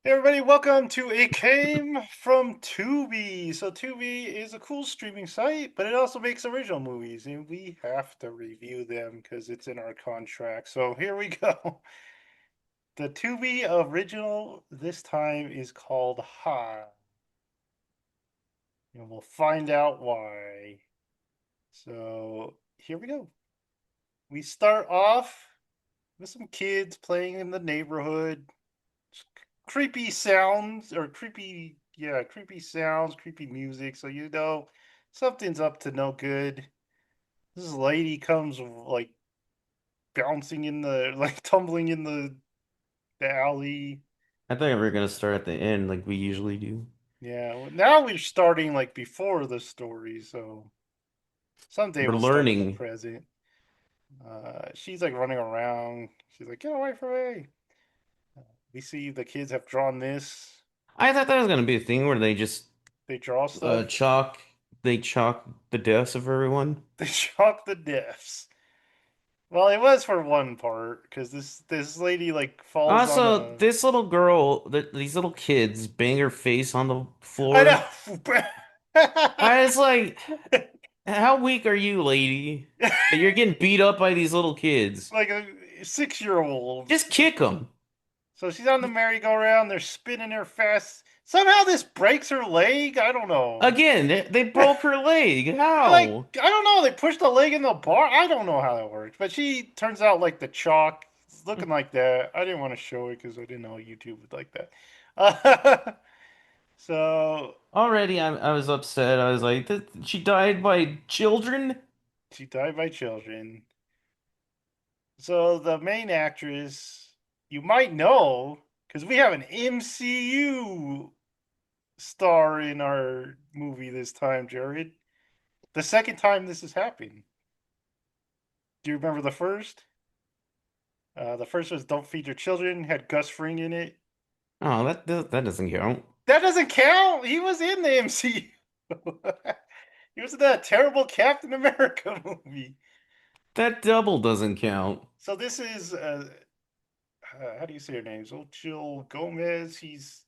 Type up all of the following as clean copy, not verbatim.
Hey everybody, welcome to It Came from Tubi. So Tubi is a cool streaming site, but it also makes original movies, and we have to review them because it's in our contract. So here we go. The Tubi original this time is called Hive, and we'll find out why. So here we go. We start off with some kids playing in the neighborhood. Creepy sounds or creepy sounds, creepy music. So you know something's up to no good. This lady comes like bouncing in the like tumbling in the alley. I thought we were gonna start at the end like we usually do. Yeah, well, now we're starting like before the story, so someday We're we'll start in the learning. present. She's like running around. She's like, "Get away from me!" We see the kids have drawn this. I thought that was gonna be a thing where they just They draw uh stuff. chalk they chalk the deaths of everyone. They chalk the deaths. Well, it was for one part because this lady like falls on Also, a. this little girl, these little kids bang her face on the I floor. know. I was like, how weak are you, lady? That you're getting beat up by these little kids. Like a 6-year old. Just kick them. So she's on the merry-go-round. They're spinning her fast. Somehow this breaks her leg. I don't know. Again, they broke her leg. Like How? I don't know. They pushed the leg in the bar. I don't know how that works. But she turns out like the chalk. It's looking like that. I didn't want to show it because I didn't know YouTube would like that. So Already, I was upset. I was like, she died by children. she died by children. So the main actress, you might know, because we have an MCU star in our movie this time, Jared. The second time this has happened. Do you remember the first? The first was "Don't Feed Your Children," had Gus Fring in it. Oh, that doesn't count. That doesn't count. He was in the MCU. He was in that terrible Captain America movie. That double doesn't count. So this is how do you say her name? Ochil Gomez. He's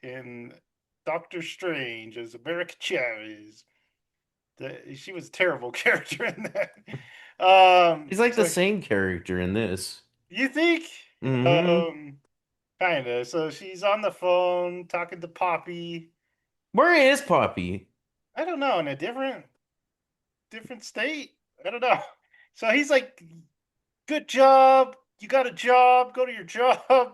in Doctor Strange as America Chavez. She was a terrible character in that. He's like the So same character in this. you think? Hmm. Um, Kinda. So she's on the phone talking to Poppy. Where is Poppy? I don't know, in a different state. I don't know. So he's like, "Good job. You got a job. Go to your job.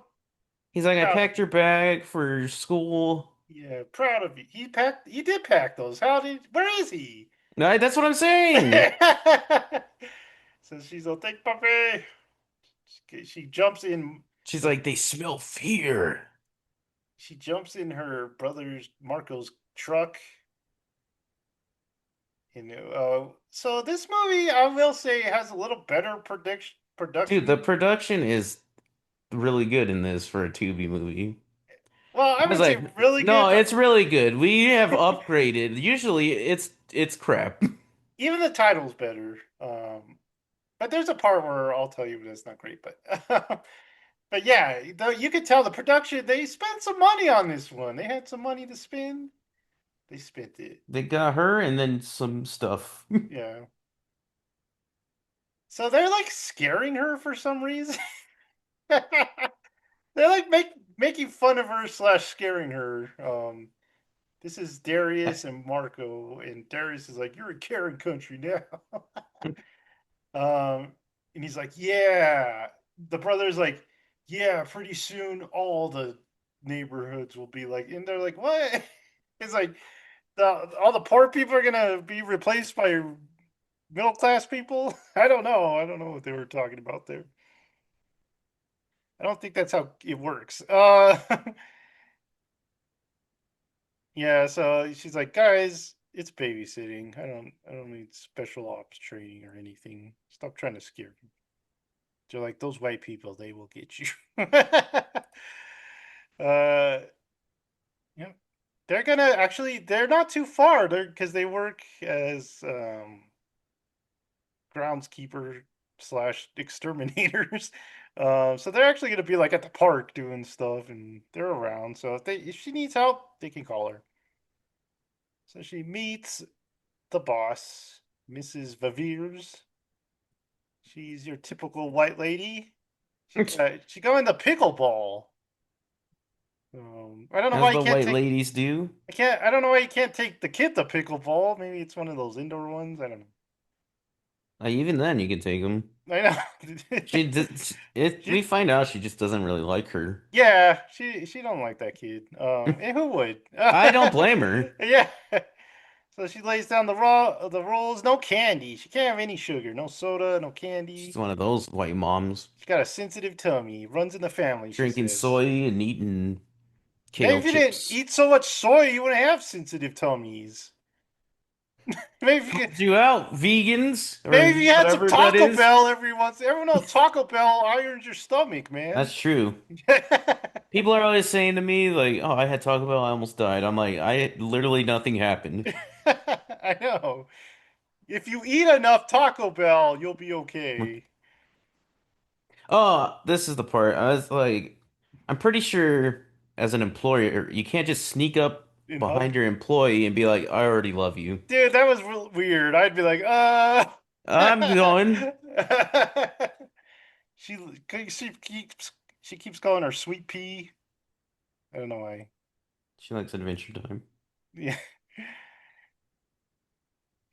He's like, I Proud of packed your you." bag for school. Yeah, proud of you. He packed. He did pack those. How did? Where is he? No, that's what I'm saying. So she's like, "Take puppy." She jumps in. She's like, they smell fear. She jumps in her brother's Marco's truck. So this movie, I will say, has a little better Dude, the production. production is really good in this for a Tubi movie. Well, I I was wouldn't say like, really good, no, but it's really good. We have upgraded. Usually it's crap. even the title's better. But there's a part where I'll tell you that's not great. But but yeah, though you could tell the production they spent some money on this one. They had some money to spend. They spent it. They got her and then some stuff. Yeah. So they're like scaring her for some reason. They're like making fun of her slash scaring her. This is Darius and Marco, and Darius is like, "You're in Karen country now." And he's like, "Yeah." The brother's like, "Yeah, pretty soon all the neighborhoods will be like," and they're like, "What?" It's like all the poor people are gonna be replaced by middle class people. I don't know. I don't know what they were talking about there. I don't think that's how it works. Yeah. So she's like, "Guys, it's babysitting. I don't need special ops training or anything. Stop trying to scare me." They're like, "Those white people, they will get you." uh, yeah, they're gonna actually. They're not too far. They're because they work as groundskeeper slash exterminators. So they're actually going to be like at the park doing stuff, and they're around. So if she needs help, they can call her. So she meets the boss, Mrs. Viviers. She's your typical white lady. She go into pickleball. I don't know As why you the can't white take. ladies do. I don't know why you can't take the kid to pickleball. Maybe it's one of those indoor ones. I don't Even then, you can take them. know. I know. We she, find out she just doesn't really like her. yeah, she don't like that kid. And who would? I don't blame her. Yeah. So she lays down the rules. No candy. She can't have any sugar. No soda. No She's candy. one of those white moms She's got a sensitive tummy. Runs in the family. She drinking says. soy and eating Maybe kale if you didn't chips. eat so much soy, you wouldn't have sensitive tummies. Maybe if you could, Calls you out, vegans or maybe if you had some whatever that Taco is. Bell every once. Everyone knows Taco Bell irons your stomach, man. That's true. People are always saying to me, like, oh, I had Taco Bell, I almost died. I'm like, I literally nothing happened. I know. If you eat enough Taco Bell, you'll be okay. Oh, this is the part. I was like, I'm pretty sure as an employer, you can't just sneak up In hug, behind your employee and be like, I already love you. dude, that was real weird. I'd be like, I'm going. she she keeps calling her sweet pea. I don't know why. She likes Adventure Time. Yeah.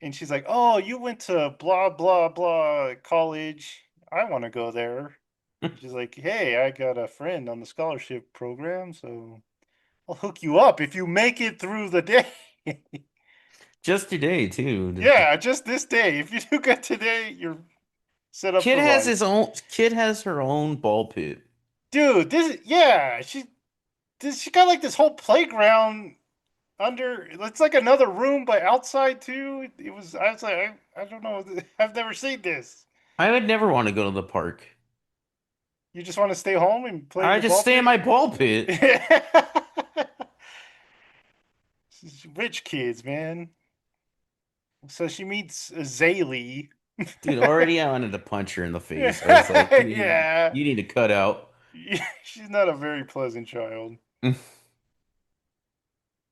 And she's like, "Oh, you went to blah blah blah college. I want to go there." She's like, "Hey, I got a friend on the scholarship program, so I'll hook you up if you make it through the day." Just today, too. Yeah, just this day. If you do good today, you're set up Kid for has life. his own. Kid has her own ball pit. Dude, yeah, she got like this whole playground under. It's like another room, but outside too. I was like, I don't know. I've never seen this. I would never want to go to the park. You just want to stay home and play in I your just ball stay in pit? my ball pit. Rich kids, man. So she meets Zaylee. Dude, already I wanted to punch her in the face. I was like, Yeah. you need to cut out. She's not a very pleasant child.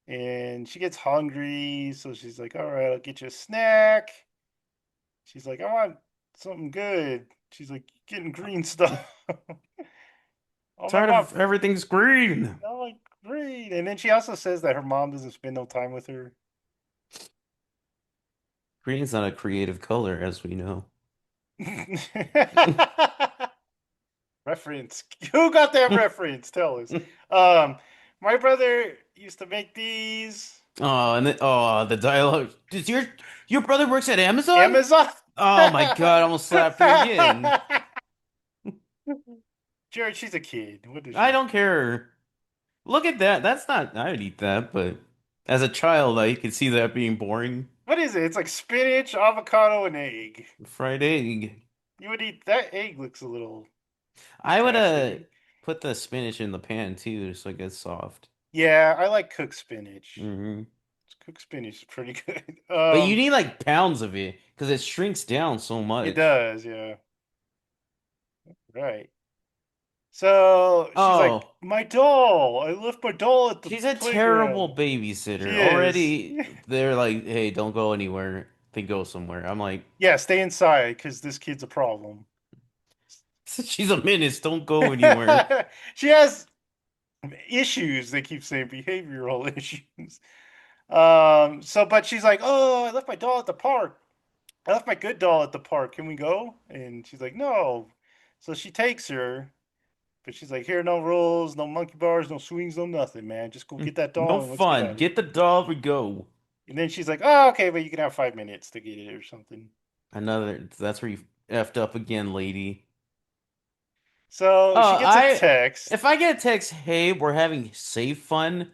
And she gets hungry, so she's like, all right, I'll get you a snack. She's like, I want something good. She's like, getting green stuff. Oh, my Tired mom. of everything's green. Oh, like, green. And then she also says that her mom doesn't spend no time with her. Green's not a creative color, as we know. Reference. Who got that reference? Tell us. Um, my brother used to make these. Oh, and then, oh, the dialogue. Does your brother works at Amazon? Amazon. Oh my God, I almost slapped her again. Jared, she's a kid. What does I she? don't care. Look at that. That's not. I would eat that, but as a child, I could see that being boring. What is it? It's like spinach, avocado, and egg. Fried egg. You would eat that. Egg looks a little I would nasty. put the spinach in the pan too, so it gets soft. Yeah, I like cooked spinach. Hmm Cooked spinach is pretty good. But you need like pounds of it because it shrinks down so It much. does. Yeah. Right. So she's like, Oh, my doll. I left my doll at the she's a terrible playground. She babysitter. is. Already, they're like, "Hey, don't go anywhere. They go somewhere." I'm like, Yeah, stay inside because this kid's a problem. "She's a menace. Don't go anywhere." She has issues. They keep saying behavioral issues. But she's like, oh, I left my doll at the park. I left my good doll at the park. Can we go? And she's like, no. So she takes her, but she's like, here are no rules, no monkey bars, no swings, no nothing, man. Just go get that No doll and let's get out fun. of here. Get the doll. We go. And then she's like, oh, okay, but you can have 5 minutes to get it or something. Another. That's where you effed up again, lady. So she Oh, gets a text. if I get a text, hey, we're having safe fun,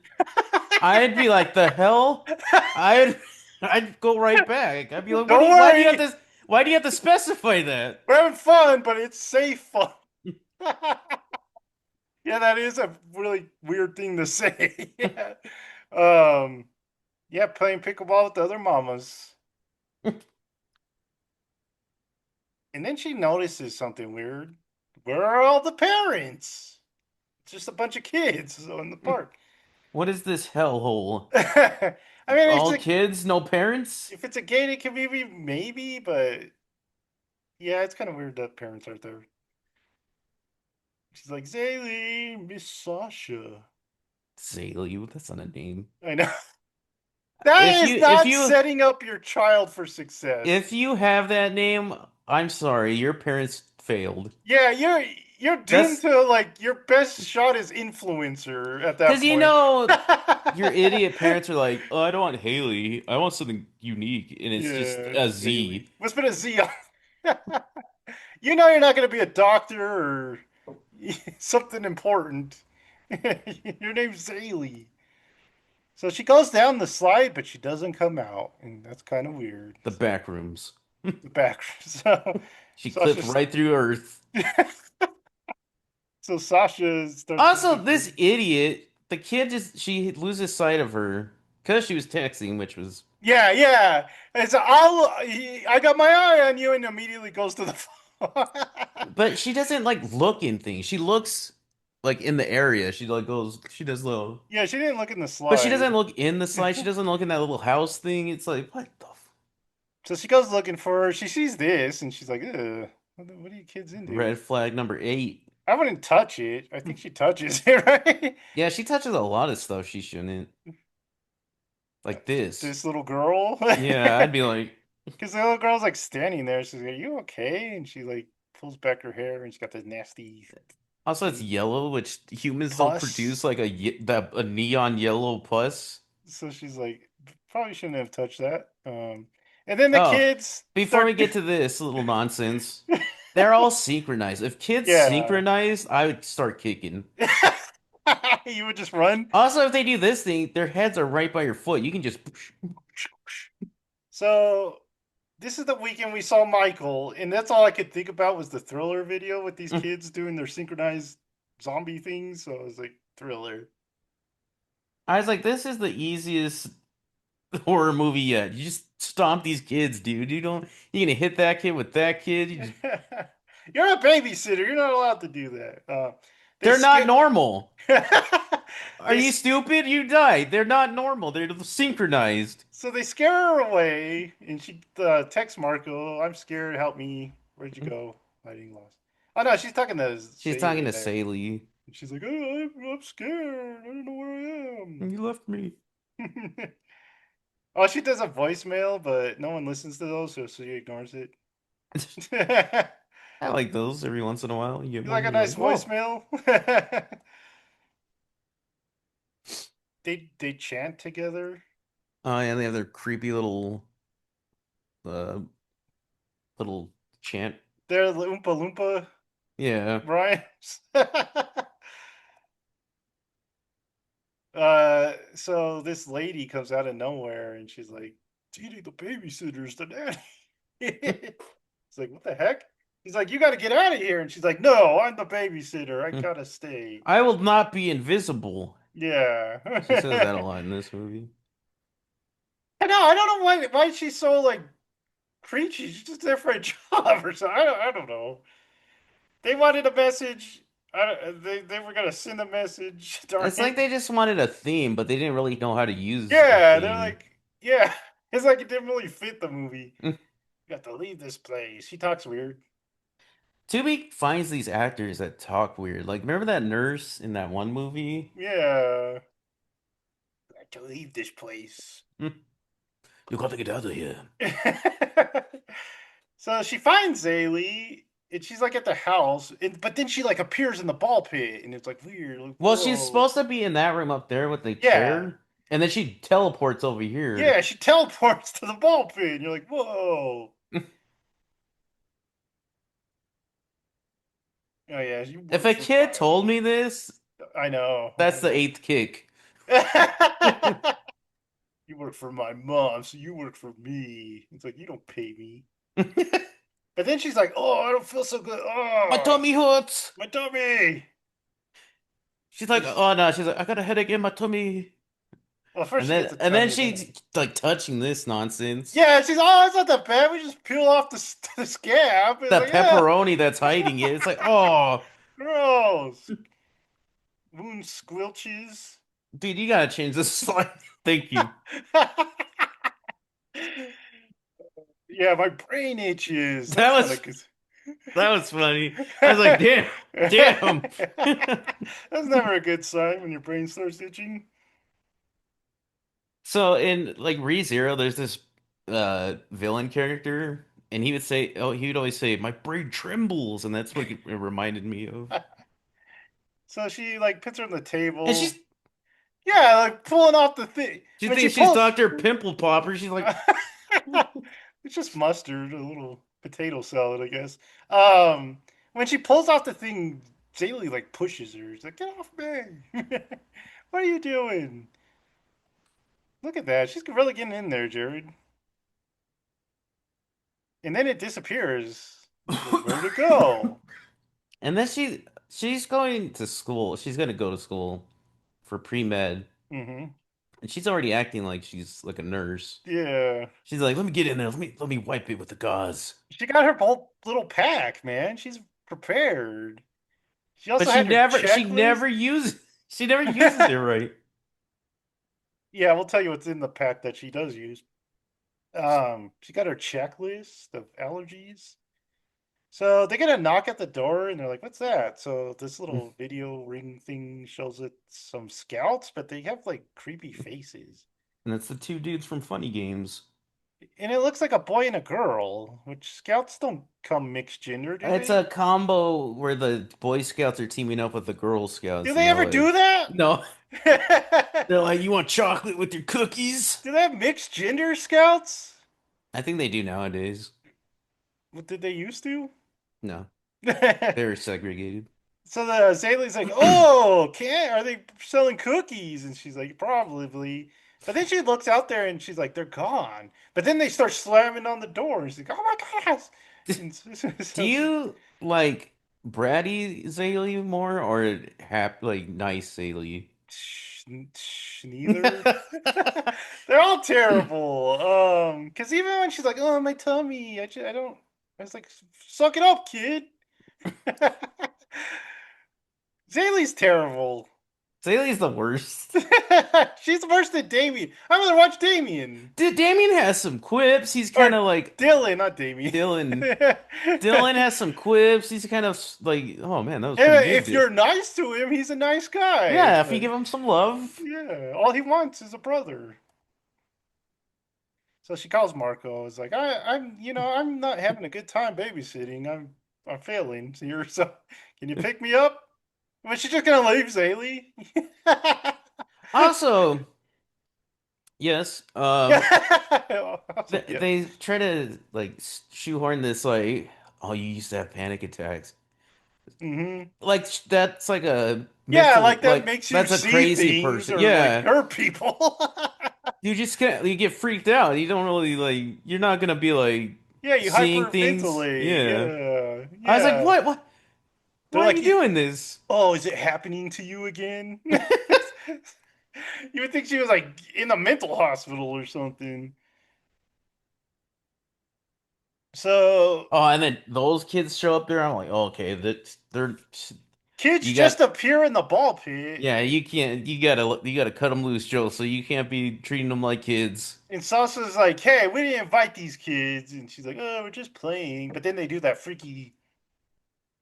I'd be like, the hell? I'd I'd go right back. I'd be like, Don't why do you have worry, to why do you have to specify that? we're having fun, but it's safe fun. Yeah, that is a really weird thing to say. Yeah. Um, yeah, playing pickleball with the other mamas. And then she notices something weird. Where are all the parents? It's just a bunch of kids in the park. What is this hellhole? I mean, All kids, no parents? if it's a gated community, maybe, but yeah, it's kind of weird that parents aren't there. She's like, Zaylee, Miss Sasha. Zaley, that's not a name. I know. That If is you if not you setting up your child for success. if you have that name, I'm sorry, your parents failed. Yeah, you're doomed That's to like your best shot is influencer at that because point. your idiot parents are like, oh, I don't want Haley. I want something unique, and it's just Yeah, a Zaylee. Z. Let's put a Z on. You know you're not going to be a doctor or something important. Your name's Zaylee. So she goes down the slide, but she doesn't come out, and that's kind of weird. The So back rooms. the back. So She clipped Sasha. right through Earth. So Sasha starts Also, looking for. this idiot, the kid just she loses sight of her because she was texting, which was. Yeah, yeah. It's I got my eye on you, and immediately goes to the phone. But she doesn't like look in things. She looks like in the area. She like goes. She does little. Yeah, she didn't look in the But she doesn't slide. look in the slide. She doesn't look in that little house thing. It's like what the So she goes looking for her. She sees this, and she's like, "Ugh, what are you kids into?" red flag number 8. I wouldn't touch it. I think she touches it, right? Yeah, she touches a lot of stuff she shouldn't. Like this. This little girl. Yeah, I'd be like. Because the little girl's like standing there. She's like, "Are you okay?" And she like pulls back her hair, and she's got this nasty Also, it's yellow, which humans don't pus. produce like a neon yellow pus. So she's like, probably shouldn't have touched that. And then the Oh, kids before we start. get to this little nonsense, they're all synchronized. If kids Yeah. synchronized, I would start kicking. You would just run. Also, if they do this thing, their heads are right by your foot. You can just. So this is the weekend we saw Michael, and that's all I could think about was the Thriller video with these kids doing their synchronized zombie things. So I was like, Thriller. I was like, this is the easiest horror movie yet. You just stomp these kids, dude. You're gonna hit that kid with that kid. You're a babysitter. You're not allowed to do that. They They're not skip. normal. Are they you stupid? You died. They're not normal. They're synchronized. so they scare her away, and she texts Marco, "I'm scared. Help me. Where'd you go? Hiding lost." Oh no, she's talking to She's talking Saley to there. Saley. And she's like, "Oh, I'm scared. I don't know where You left me. I am." Oh, she does a voicemail, but no one listens to those, so she ignores it. I like those every once in a while. You get You like one, a you're nice like, whoa. voicemail? They chant together. Oh, yeah, they have their creepy uh little chant. They're the Oompa Loompa Yeah. rhymes. So this lady comes out of nowhere and she's like, "Teeny the babysitter's the nanny." It's like, what the heck? He's like, "You got to get out of here," and she's like, "No, I'm the babysitter. I gotta stay." I will not be invisible. Yeah. She says that a lot in this movie. I don't know why she's so like preachy. She's just there for a job or something. I don't know. They wanted a message. They were gonna send a message. Darn It's like it. they just wanted a theme, but they didn't really know how to use a Yeah, they're theme. like, yeah. It's like it didn't really fit the movie. You got to leave this place. He talks weird. Tubi finds these actors that talk weird. Like, remember that nurse in that one movie? Yeah. Got to leave this place. You got to get out of here. So she finds Zaylee, and she's like at the house, but then she like appears in the ball pit, and it's like weird. Like, Well, she's whoa. supposed to be in that room up there with the Yeah. chair, and then she teleports over here. Yeah, she teleports to the ball pit, and you're like, whoa. Oh yeah, you If work a for kid my. told me this, I know. that's the eighth kick. You work for my mom, so you work for me. It's like you don't pay me. But then she's like, "Oh, I don't feel so good. My Oh, tummy hurts. my tummy." She's So like, oh no, she's like, I got a headache in my tummy. Well, first And she then gets a and then tummy, and then she's like touching this nonsense. yeah, she's oh, it's not that bad. We just peel off the scab. It's The like yeah, pepperoni that's hiding it. It's like, oh, gross. Moon squilches. dude, you gotta change this slide. Thank you. Yeah, my brain itches. That That's not a was good. that was funny. I was like, damn, damn. That's never a good sign when your brain starts itching. So in like ReZero, there's this villain character, and he would say, oh, he would always say, my brain trembles, and that's what it reminded me of. So she like puts her on the And table. Yeah, like pulling off the thing. she When she thinks she's pulls, Dr. Pimple Popper. She's like, it's just mustard, a little potato salad, I guess. Um, when she pulls off the thing, Zaylee like pushes her. She's like, "Get off me! What are you doing?" Look at that. She's really getting in there, Jared. And then it disappears. She's like, "Where'd it go?" and then she's going to school. She's gonna go to school for pre-med, Mm-hmm. and she's already acting like she's like a nurse. Yeah. She's like, let me get in there. Let me wipe it with the gauze. She got her whole little pack, man. She's prepared. She But also had her she checklist. never uses she never uses it right. Yeah, we'll tell you what's in the pack that she does use. She got her checklist of allergies. So they get a knock at the door and they're like, "What's that?" So this little video ring thing shows it some scouts, but they have like creepy faces. And it's the two dudes from Funny Games. And it looks like a boy and a girl, which scouts don't come mixed gender, do It's a they? combo where the Boy Scouts are teaming up with the Girl Do Scouts, and they they're ever like, do that? no, they're like, you want chocolate with your cookies? Do they have mixed gender scouts? I think they do nowadays. What did they used to? No, very segregated. So the Zaylee's like, "Oh, can are they selling cookies?" And she's like, "Probably." But then she looks out there and she's like, "They're gone." But then they start slamming on the door, and she's like, "Oh my gosh!" And Do so she, you like bratty Zaylee more or like nice Zaylee? neither. They're all terrible. Because even when she's like, "Oh, my tummy," I don't. I was like, "Suck it up, kid." Zaylee's terrible. Zaylee's the worst. She's worse than Damien. I'd rather watch Damien. Dude, Damien has some quips. He's kind Or of like Dylan, not Damien. Dylan. Dylan has some quips. He's kind of like, oh man, that was pretty Hey, good. if you're nice to him, he's a nice guy. Yeah, if you But give him some love. yeah, all he wants is a brother. So she calls Marco. Is like, I'm not having a good time babysitting. I'm failing here. So can you pick me up? Was she just gonna leave Zaylee? Also, yes, Yeah. Also, yeah. they try to like shoehorn this like, oh, you used to have panic attacks. Hmm. Like that's like a Yeah, mental like that like makes you that's a see crazy things person. or like Yeah. hurt people. You get freaked out. You don't really like you're not gonna be like Yeah, you seeing things. hyperventilate. Yeah. Yeah, I was like, yeah. They're why are like, you doing this? "Oh, is it happening to you again?" You would think she was like in a mental hospital or something. So Oh, and then those kids show up there. I'm like, oh, okay, they're kids you just got appear in the ball pit, yeah, you can't you gotta cut them loose, Joe. So you can't be treating them like kids. and Salsa's like, "Hey, we didn't invite these kids," and she's like, "Oh, we're just playing." But then they do that freaky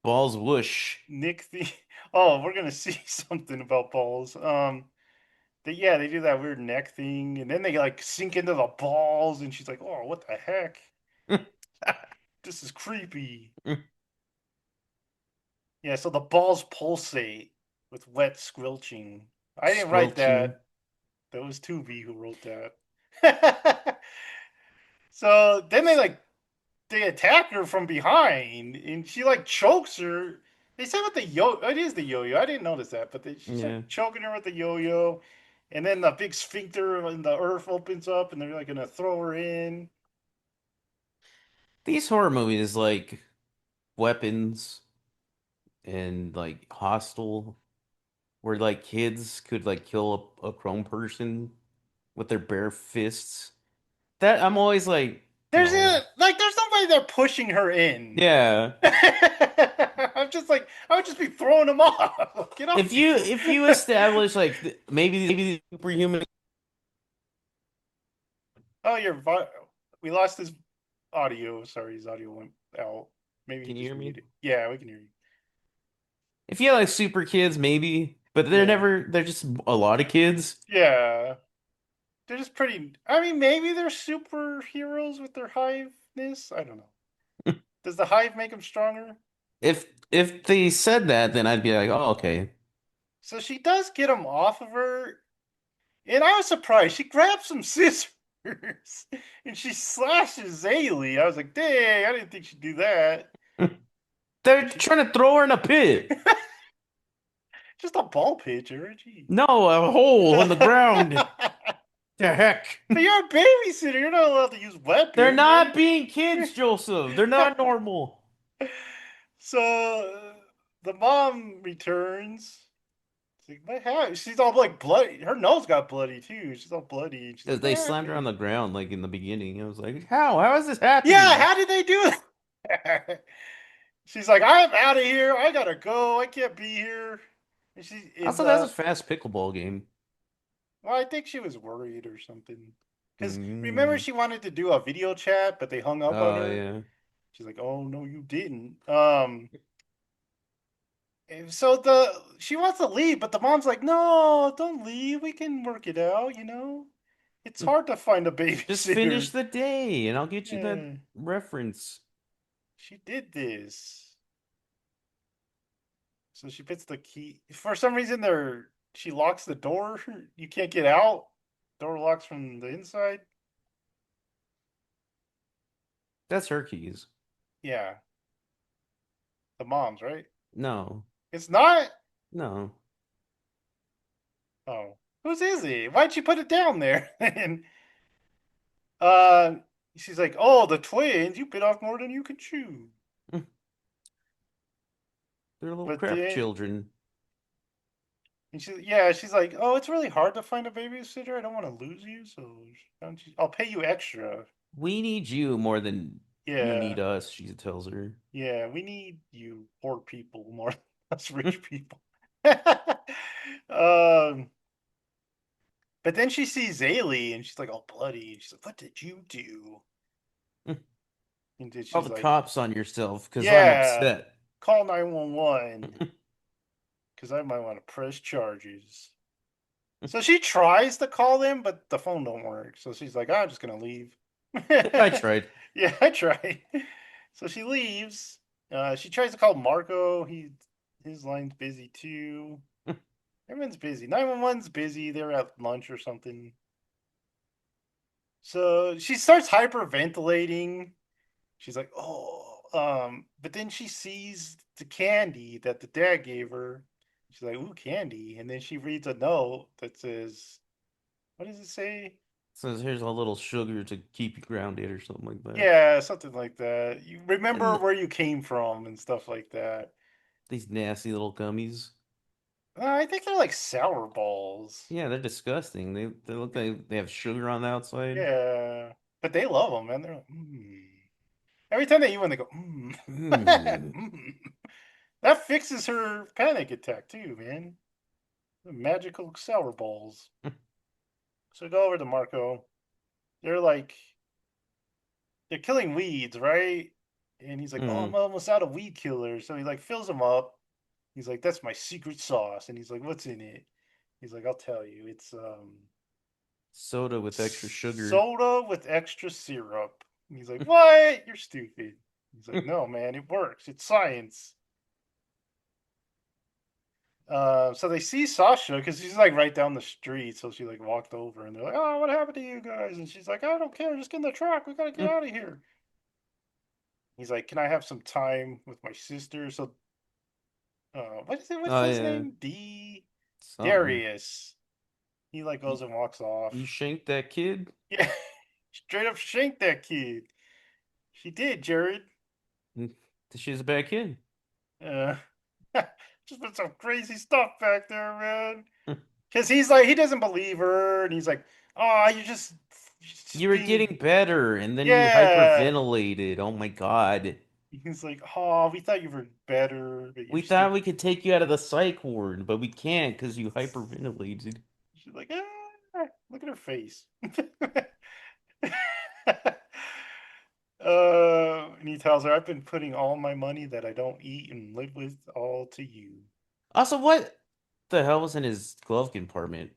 Balls whoosh. Nick thing. Oh, we're gonna see something about balls. Yeah, they do that weird neck thing, and then they like sink into the balls, and she's like, "Oh, what the heck? This is creepy." Yeah, so the balls pulsate with wet squelching. I didn't write Squelching. that. That was Tubi who wrote that. So then they attack her from behind, and she like chokes her. They said with the yo, it is the yo-yo. I didn't notice that, but she's Yeah. like choking her with the yo-yo, and then the big sphincter in the earth opens up, and they're like gonna throw her in. These horror movies like weapons and like Hostel, where like kids could like kill a grown person. with their bare fists. That I'm always like, no. There's nobody there pushing her in. Yeah. I'm just like I would just be throwing them off. Get off me. If you establish like maybe the superhuman, Oh, we lost his audio. Sorry, his audio went out. Maybe he can you just hear me? muted. Yeah, we can hear you. If you had like super kids, maybe, but Yeah. they're just a lot of kids. Yeah. They're just pretty. I mean, maybe they're superheroes with their hiveness. I don't know. Does the hive make them stronger? If they said that, then I'd be like, oh, okay. So she does get them off of her, and I was surprised. She grabs some scissors and she slashes Zaylee. I was like, dang, I didn't think she'd do that. They're trying to throw her in a pit. Just a ball pitcher, jeez. No, a hole in the ground. The heck? But you're a babysitter. You're not allowed to use They're weapons, not right? being kids, Joseph. They're not normal. So the mom returns. She's like, what happened? She's all like bloody. Her nose got bloody too. She's all bloody. She's like, Because they what slammed her on happened? the ground like in the beginning. I was like, how? How is this Yeah, happening? how did they do that? She's like, I'm out of here. I gotta go. I can't be here. And she in Also, that's a the fast pickleball game. well, I think she was worried or something. Because remember, Mm. she wanted to do a video chat, but they hung up on Oh her. yeah. She's like, "Oh no, you didn't." And so the she wants to leave, but the mom's like, "No, don't leave. We can work it out. You know, it's hard to find a Just finish babysitter." the day and I'll get you that Yeah, reference. she did this. So she puts the key. For some reason, she locks the door. You can't get out. Door locks from the inside. That's her keys. Yeah, the mom's right. No. It's not. No. Oh, whose is it? Why'd she put it down there? And uh, she's like, "Oh, the twins. You bit off more than you can chew." They're little But crap then, children. and she's like, "Oh, it's really hard to find a babysitter. I don't want to lose you, so I'll pay you extra." We need you more than you Yeah, need us, she tells her. yeah, we need you poor people more than us rich people. um, but then she sees Ailey and she's like all bloody. And she's like, "What did you do?" And then Call she's the like, cops on yourself because I'm "Yeah, upset. call 911 because I might want to press charges." So she tries to call them, but the phone don't work. So she's like, "I'm just gonna leave." I tried. Yeah, I tried. So she leaves. She tries to call Marco. His line's busy too. Everyone's busy. 911's busy. They're at lunch or something. So she starts hyperventilating. She's like, "Oh," but then she sees the candy that the dad gave her. She's like, "Ooh, candy!" And then she reads a note that says, "What does it say?" Says here's a little sugar to keep you grounded or something like that. Yeah, something like that. You remember And where you came from and stuff like that. these nasty little gummies. I think they're like sour balls. Yeah, they're disgusting. They look like they have sugar on the outside. Yeah, but they love them, man. They're like, mm. Every time they eat one, they go, mm. Mm. Mm. That fixes her panic attack too, man. The magical sour balls. So we go over to Marco. They're like, they're killing weeds, right? And he's like, "Oh, I'm Mm. almost out of weed killer." So he like fills them up. He's like, "That's my secret sauce." And he's like, "What's in it?" He's like, "I'll tell you. It's Soda with extra sugar. soda with extra syrup." And he's like, "What? You're stupid." He's like, "No, man, it works. It's science." So they see Sasha because she's like right down the street. So she like walked over and they're like, "Oh, what happened to you guys?" And she's like, "I don't care. Just get in the truck. We gotta get out of here." He's like, "Can I have some time with my sister?" So, what is it? What's Oh his yeah, name? D. something. Darius. He like You, goes and walks you off. shanked that kid? Yeah, straight up shanked that kid. She did, Jared. Mm, she's a bad kid. Uh, just put some crazy stuff back there, man. Because he's like, he doesn't believe her, and he's like, Oh, you're You just were being, getting better, and then you yeah. hyperventilated. Oh my God. He's like, oh, we thought you were better, but you're We still. thought we could take you out of the psych ward, but we can't because you hyperventilated. She's like, look at her face. And he tells her, I've been putting all my money that I don't eat and live with all to you. Also, what the hell was in his glove compartment?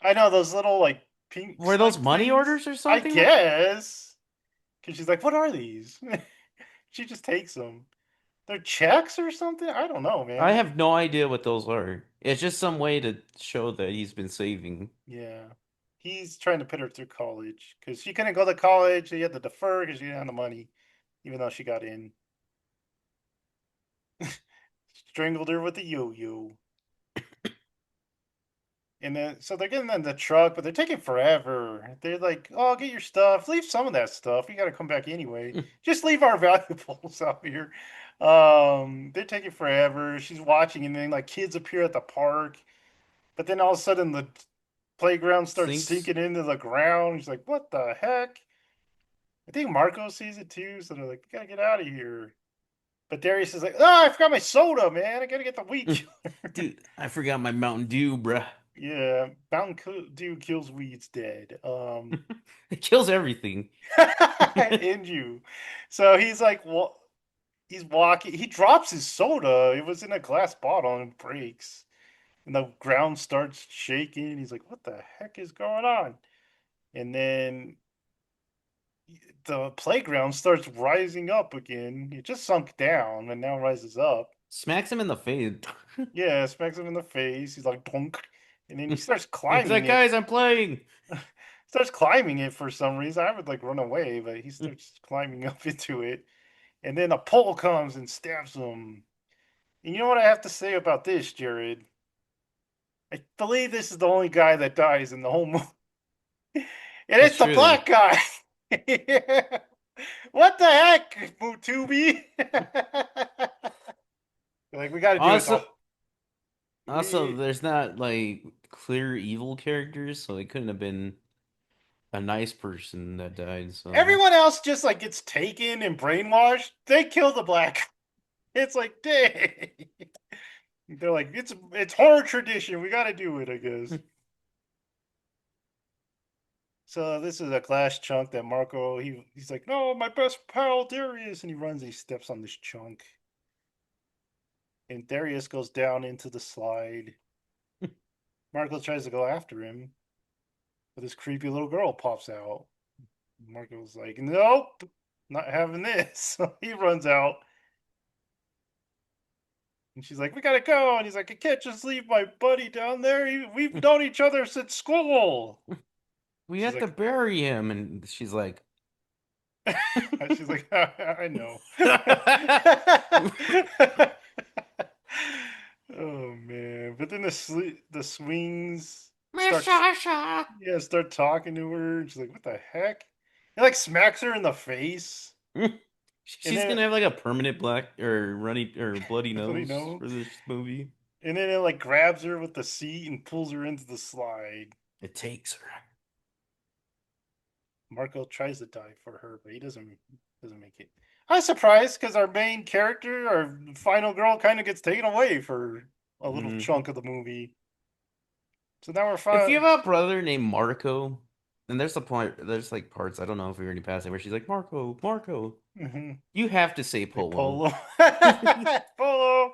I know those little like pink Were those slip money things. orders or I something? guess. Because she's like, what are these? She just takes them. They're checks or something? I don't know, I man. have no idea what those are. It's just some way to show that he's been saving. Yeah. He's trying to put her through college because she couldn't go to college. She had to defer because she didn't have the money, even though she got in. Strangled her with a yo yo. And then, so they're getting in the truck, but they're taking forever. They're like, "Oh, get your stuff. Leave some of that stuff. We got to come back anyway. Just leave our valuables out here." They're taking forever. She's watching, and then like kids appear at the park, but then all of a sudden the playground starts Sinks. sinking into the ground. She's like, "What the heck?" I think Marco sees it too, so they're like, "We gotta get out of here." But Darius is like, "Oh, I forgot my soda, man. I gotta get the weed killer." Dude, I forgot my Mountain Dew, bruh. Yeah, Mountain Dew kills weeds dead. It kills everything. And you. So he's like, well, he's walking. He drops his soda. It was in a glass bottle and it breaks. And the ground starts shaking. He's like, what the heck is going on? And then the playground starts rising up again. It just sunk down and now rises up. Smacks him in the face. Yeah, smacks him in the face. He's like, donk. And then he starts He's climbing like, it. guys, I'm playing. Starts climbing it for some reason. I would like run away, but he starts climbing up into it. And then a pole comes and stabs him. And you know what I have to say about this, Jared? I believe this is the only guy that dies in the whole movie. And That's it's the true. black guy. Yeah. What the heck, Tubi? Like, we got to do it. Also, The, also, we, there's not like clear evil characters, so it couldn't have been a nice person that died. So everyone else just like gets taken and brainwashed. They kill the black. It's like, dang. They're like, it's horror tradition. We got to do it, I guess. So this is a glass chunk that Marco he's like, no, my best pal Darius, and he runs, and he steps on this chunk, and Darius goes down into the slide. Marco tries to go after him, but this creepy little girl pops out. Marco's like, nope, not having this. So he runs out, and she's like, we gotta go, and he's like, I can't just leave my buddy down there. We've known each other since school. we She's have to like, bury him, and she's like, she's like, I know. Oh man! But then the swings start, Mishasha. yeah, start talking to her. And she's like, "What the heck?" He like smacks her in the face, and She's then gonna have like a permanent black or runny or bloody what do you nose know? for this movie. And then it like grabs her with the seat and pulls her into the slide. It takes her. Marco tries to die for her, but he doesn't make it. I'm surprised because our main character, our final girl, kind of gets taken away for a little Hmm. chunk of the movie. So now we're If you fine. have a brother named Marco, and there's a point, there's like parts, I don't know if we already passed it, where she's like, Marco, Marco, Mm-hmm. you have to say Say Polo. Polo. Polo.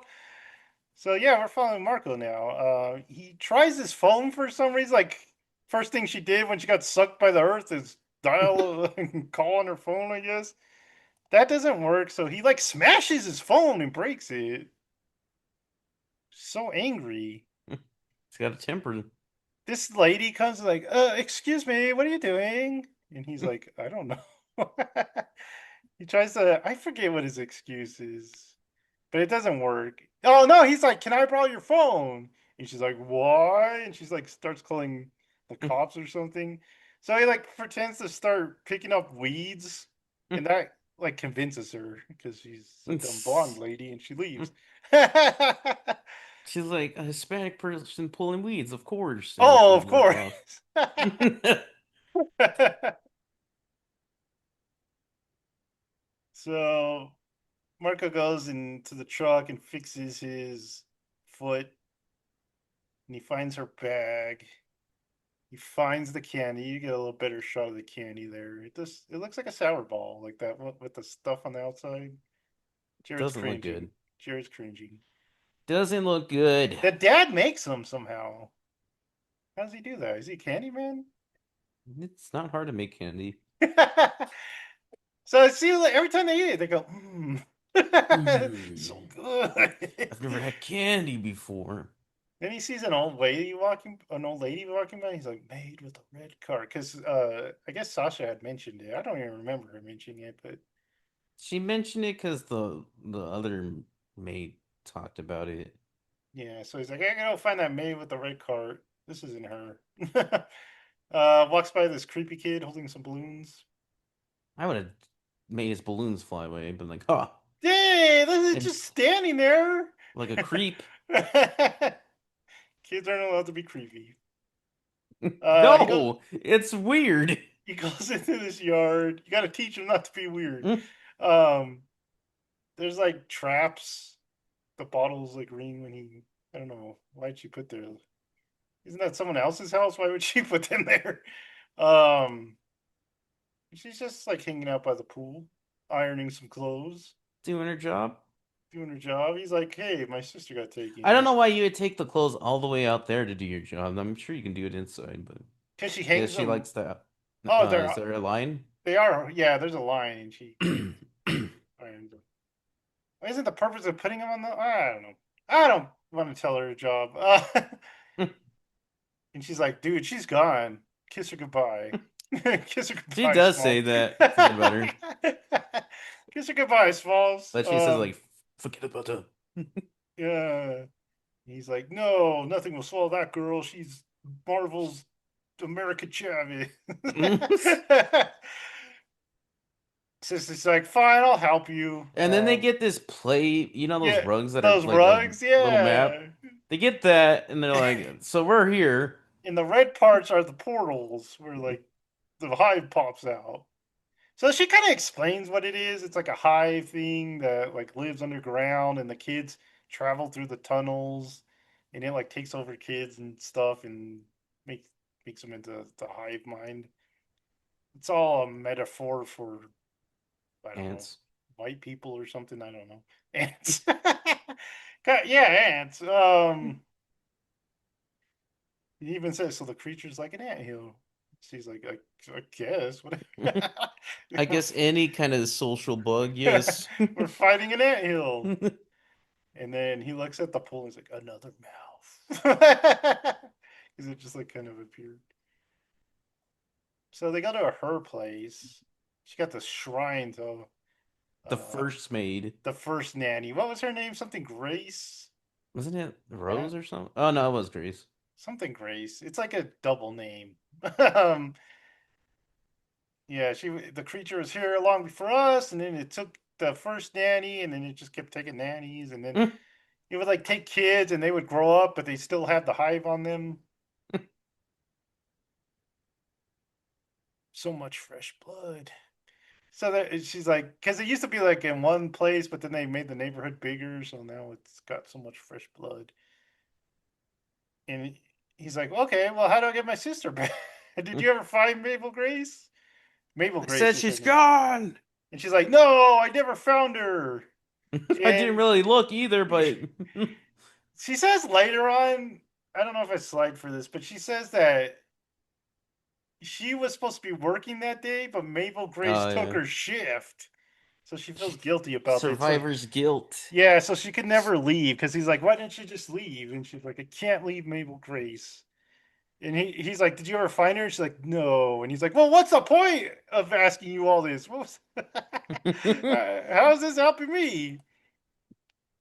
So yeah, we're following Marco now. He tries his phone for some reason. Like first thing she did when she got sucked by the earth is dial and call on her phone. I guess that doesn't work. So he like smashes his phone and breaks it. So angry. He's got a temper. This lady comes like, excuse me, what are you doing? And he's like, I don't know. He tries to. I forget what his excuse is. But it doesn't work. Oh no, he's like, "Can I borrow your phone?" And she's like, "Why?" And she's like, starts calling the cops or something. So he like pretends to start picking up weeds, and that like convinces her because she's a dumb blonde lady, and she leaves. She's like a Hispanic person pulling weeds, of course, and Oh, she of runs course. off. So Marco goes into the truck and fixes his foot, and he finds her bag. He finds the candy. You get a little better shot of the candy there. It looks like a sour ball, like that with the stuff on the outside. Jared's Doesn't look cringing. good. Jared's cringing. Doesn't look good. The dad makes them somehow. How does he do that? Is he a candy man? It's not hard to make candy. So it seems like every time they eat it, they go, so Mm, good. I've never had candy before. Then he sees an old lady walking by. He's like, made with a red card. Because I guess Sasha had mentioned it. I don't even remember her mentioning it, but She mentioned it because the other maid talked about it. yeah. So he's like, I gotta go find that maid with the red card. This isn't her. Walks by this creepy kid holding some balloons. I would have made his balloons fly away, but like, huh, Hey, this is and just standing there. like a creep. Kids aren't allowed to be creepy. He goes. No, it's weird. He goes into this yard. You got to teach him not to be weird. Um, there's like traps. The bottle's like green when he. I don't know why'd she put there. Isn't that someone else's house? Why would she put them there? Um, she's just like hanging out by the pool, ironing some clothes, Doing her job. doing her job. He's like, "Hey, my sister got I don't taken." know why you would take the clothes all the way out there to do your job. I'm sure you can do it inside, but Because she I guess hangs she them. likes that. Oh, Is there a line? they are. Yeah, there's a line, and she irons them. Isn't the purpose of putting them on the? I don't know. I don't want to tell her a job. And she's like, dude, she's gone. Kiss her goodbye. Kiss her She goodbye, does say Small. that. Forget about her. Kiss her goodbye, Smalls. But she says like, forget about her. Yeah. He's like, no, nothing will swallow that girl. She's Marvel's America Chavez. Sister's like, fine, I'll help you. And then they get this play, you know those Yeah, rugs that are those like a rugs, little map? yeah. They get that and they're like, so we're here. And the red parts are the portals where like the hive pops out. So she kind of explains what it is. It's like a hive thing that like lives underground, and the kids travel through the tunnels, and it like takes over kids and stuff, and makes makes them into the hive mind. It's all a metaphor for I don't know Ants. white people or something. I don't know ants. Yeah, ants. He even says so. The creature's like an anthill. She's like, I guess. What? I guess any kind of social bug, yes. We're fighting an anthill. And then he looks at the pool and he's like, another mouth. Because it just like kind of appeared. So they go to her place. She got this shrine to The uh, first maid. the first nanny. What was her name? Something Grace? Wasn't it Uh, Rose or something? Oh no, it was Grace. Something Grace. It's like a double name. um, yeah, the creature was here long before us, and then it took the first nanny, and then it just kept taking nannies, and then Mm. it would like take kids, and they would grow up, but they still have the hive on them. So much fresh blood. So that she's like, because it used to be like in one place, but then they made the neighborhood bigger, so now it's got so much fresh blood. And he's like, okay, well, how do I get my sister back? Did you ever find Mabel Grace? Mabel I Grace said is her she's name. gone. And she's like, no, I never found her. I didn't And really look either, but she says later on, I don't know if I slide for this, but she says that she was supposed to be working that day, but Mabel Grace oh took yeah. her shift. So she feels guilty about it. So Survivor's guilt. yeah, so she could never leave because he's like, why didn't you just leave? And she's like, I can't leave Mabel Grace. And he's like, did you ever find her? And she's like, no. And he's like, well, what's the point of asking you all this? How is this helping me?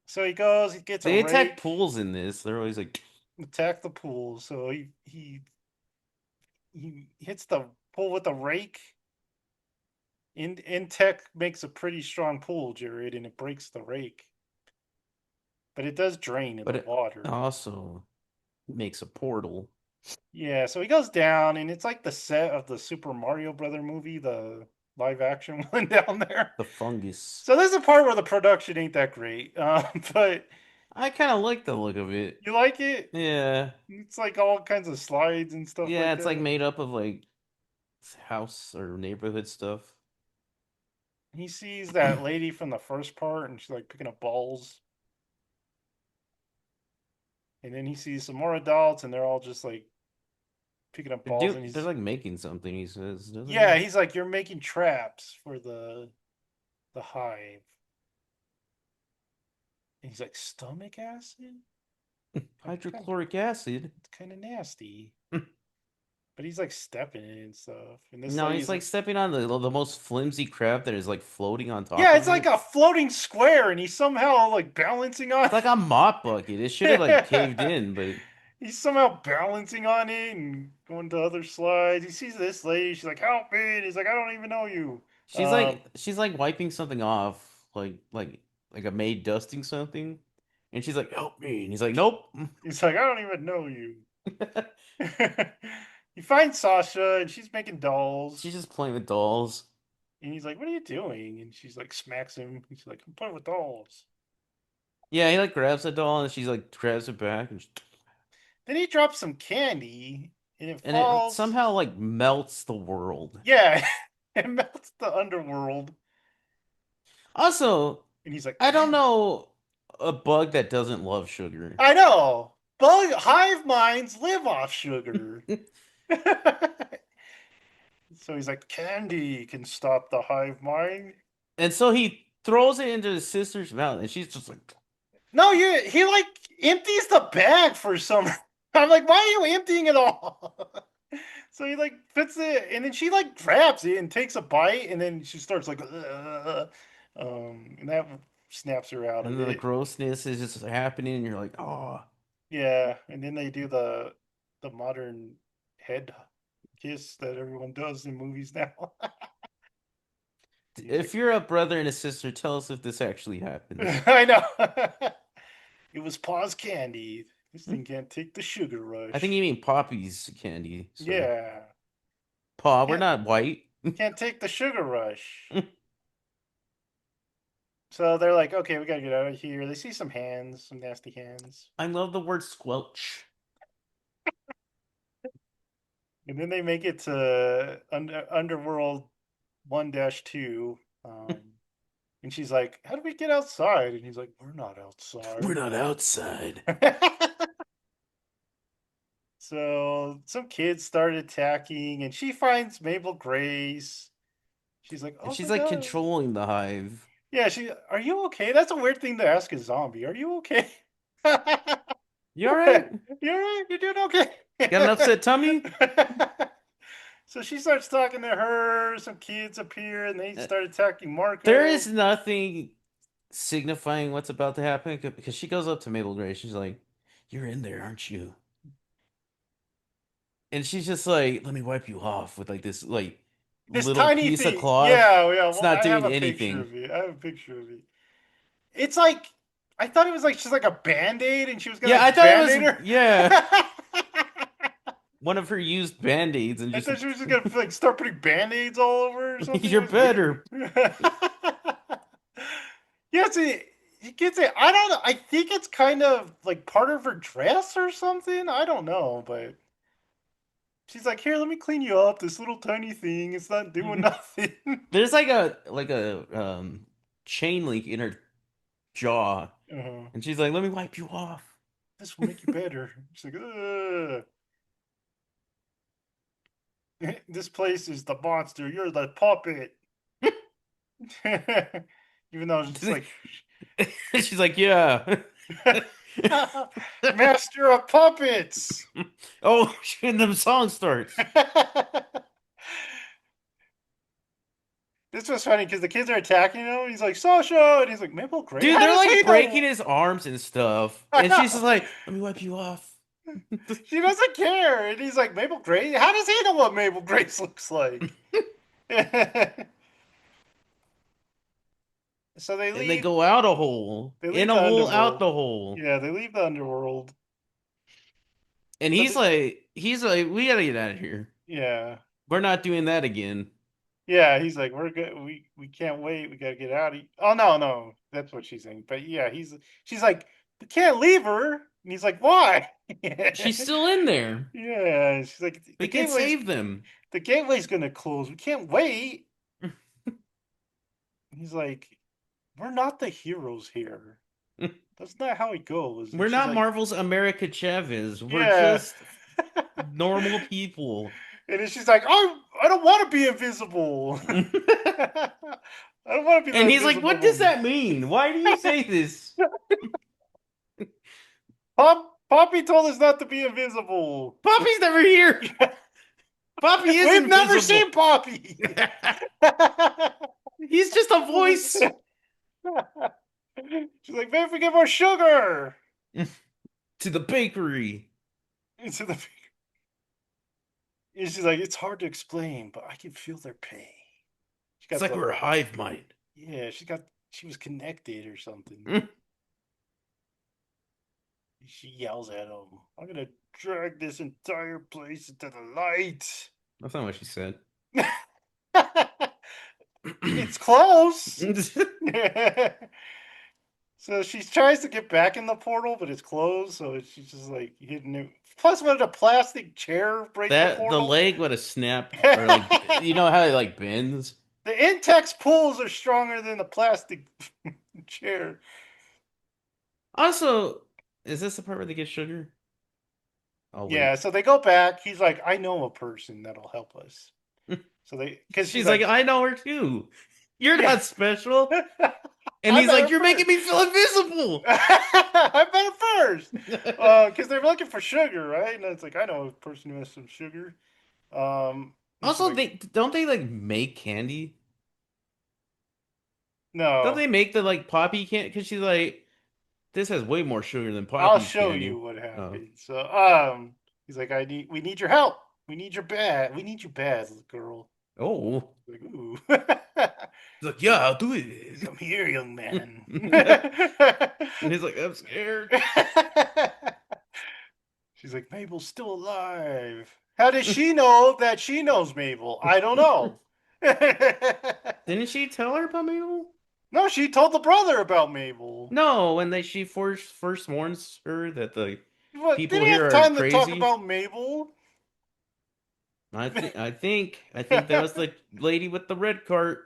So he goes, he gets a They attack rake, pools in this. They're always like, attack the pool. So he hits the pool with a rake. Tech makes a pretty strong pool, Jared, and it breaks the rake. But it does drain in but the it water. also makes a portal. Yeah, so he goes down, and it's like the set of the Super Mario Brother movie, the live action one down there. The fungus. So there's a part where the production ain't that great, but I kind of like the look of it. you like it. Yeah. It's like all kinds of slides and stuff Yeah, like it's like that. made up of like house or neighborhood stuff. He sees that lady from the first part, and she's like picking up balls. And then he sees some more adults, and they're all just like picking up balls. And They're he's like making something, he says, doesn't yeah, he? he's like, you're making traps for the hive. And he's like, stomach acid? Like Hydrochloric acid. it's kind of nasty. But he's like stepping in it and stuff. And this No, he's lady's like like, stepping on the most flimsy crab that is like floating on top yeah, it's of like it. a floating square, and he's somehow like balancing on. It's like a mop bucket. It should have like caved in, but He's somehow balancing on it and going to other slides. He sees this lady. She's like, "Help me!" And he's like, "I don't even know you." she's like wiping something off, like a maid dusting something, and she's like, "Help me!" And he's like, "Nope." He's like, "I don't even know you." He finds Sasha, and she's making dolls. She's just playing with dolls. And he's like, "What are you doing?" And she's like, smacks him. He's like, "I'm playing with dolls." Yeah, he like grabs a doll and she's like grabs it back Then he drops some candy, and it and it falls. somehow like melts the world. Yeah, it melts the underworld. Also, And he's like, I don't "Candy." know a bug that doesn't love sugar. I know. Bug hive minds live off sugar. So he's like, candy can stop the hive mind. And so he throws it into his sister's mouth and she's just like No, he like empties the bag for some. I'm like, why are you emptying it all? So he like puts it, and then she like grabs it and takes a bite, and then she starts like, and that snaps her out and of then the it. grossness is just happening and you're like, "Oh." Yeah, and then they do the modern head kiss that everyone does in movies now. He's like, If you're a brother and a sister, tell us if this actually happened. I know. It was Pa's candy. This thing can't take the sugar I think rush. you mean Poppy's candy, sir. Yeah. Pa, we're Can't not white. can't take the sugar rush. So they're like, okay, we gotta get out of here. They see some hands, some nasty hands. I love the word squelch. And then they make it to Underworld 1-2. And she's like, how do we get outside? And he's like, we're not We're outside. not outside. So some kids start attacking, and she finds Mabel Grace. She's like, And "Oh she's my like god." controlling the hive. Yeah, are you okay? That's a weird thing to ask a zombie. Are you okay? You all right? You alright? You doing okay? Got an upset tummy? So she starts talking to her. Some kids appear, and they Uh, start attacking There is Marco. nothing signifying what's about to happen because she goes up to Mabel Gray. She's like, "You're in there, aren't you?" And she's just like, "Let me wipe you off with like this like This little tiny piece of thing. cloth." Yeah, yeah. It's Well, not I have doing a picture anything. of it. I have a picture of it. It's like I thought it was like she's like a band-aid, and she was gonna Yeah, I like thought it was band-aid her. yeah, one of her used band-aids and I just thought she was just gonna like start putting band-aids all over her or something. It you're was weird. better. Yes, he gets it. I don't know. I think it's kind of like part of her dress or something. I don't know, but she's like, "Here, let me clean you up. This little tiny thing. It's not doing nothing." There's like a chain link in her jaw, uh, and she's like, "Let me wipe you off." this will make you better. She's like, "Ugh. This place is the monster. You're the puppet." Even though it's like She's like, "Yeah." master of puppets. Oh, and the song starts. This was funny because the kids are attacking him. He's like, Sasha, and he's like, Maple Gray. Dude, How they're does like he breaking know? his arms and stuff. I And she's just know. like, "Let me wipe you off." She doesn't care, and he's like, Maple Gray. How does he know what Maple Grace looks like? So they And they leave. go out a hole. They In leave a the hole, out underworld. the hole. Yeah, they leave the underworld. And So he's like, we gotta get out of here. yeah, We're not doing that again. yeah. He's like, we're good. We can't wait. We gotta get out of. Oh no, no, that's what she's saying. But yeah, she's like, we can't leave her. And he's like, why? She's still in there. Yeah, she's like, We can save them. the gateway's gonna close. We can't wait. And he's like, we're not the heroes here. That's not how it goes. And We're she's not like, Marvel's America Chavez. We're yeah. just normal people. And then she's like, oh, I don't want to be invisible. And I don't want to be the he's like, invisible what does woman. that mean? Why do you say this? Poppy told us not to be invisible. Poppy's never here. Poppy is We've never invisible. seen Poppy. He's just a voice. She's like, maybe we get more sugar. To the bakery. Into the. And she's like, it's hard to explain, but I can feel their pain. She It's got like the. we're a hive mind. Yeah, she was connected or something. She yells at him, I'm gonna drag this entire place into the light. That's not what she said. It's close. So she tries to get back in the portal, but it's closed, so she's just like hitting it. Plus, would a plastic chair break the That the portal? leg would have snapped, or like you know how it like bends. The Intex pulls are stronger than the plastic chair. Also, is this the part where they get sugar? Oh Yeah, wait. so they go back. He's like, I know a person that'll help us. So because she's She's like, like, I know her too. You're yeah. not special. And I he's met like, her you're making first. me feel invisible. I met her first. Because they're looking for sugar, right? And it's like, I know a person who has some sugar. And she's Also, like, they don't they like make candy? Don't no, they make the like poppy candy? Because she's like, this has way more sugar than I'll poppy's show you candy. what Oh, happened. So, he's like, we need your help. We need you bad, little girl. oh, Like, ooh. he's like, Come, yeah, I'll do it. come here, young man. And he's like, I'm scared. She's like, Mabel's still alive. How does she know that she knows Mabel? I don't know. Didn't she tell her about Mabel? No, she told the brother about Mabel. No, when they she first warns her that the What? Did people he here have are time to talk crazy. about Mabel? I think that was the lady with the red cart.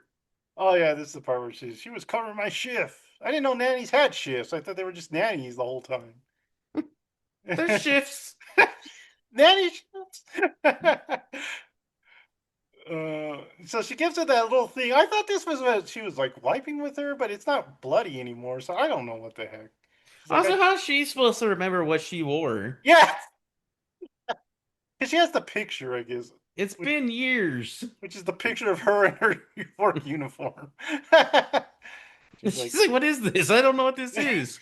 Oh yeah, this is the part where she was covering my shift. I didn't know nannies had shifts. I thought they were just nannies the whole time. There's shifts. Nanny shifts. So she gives her that little thing. I thought this was what she was like wiping with her, but it's not bloody anymore. So I don't know what the heck. She's like, Also, how's she supposed to remember what she wore? yeah, because she has the picture, I guess, It's which, been years. which is the picture of her in her work uniform. She's like, She's like, what is this? I don't know what this is.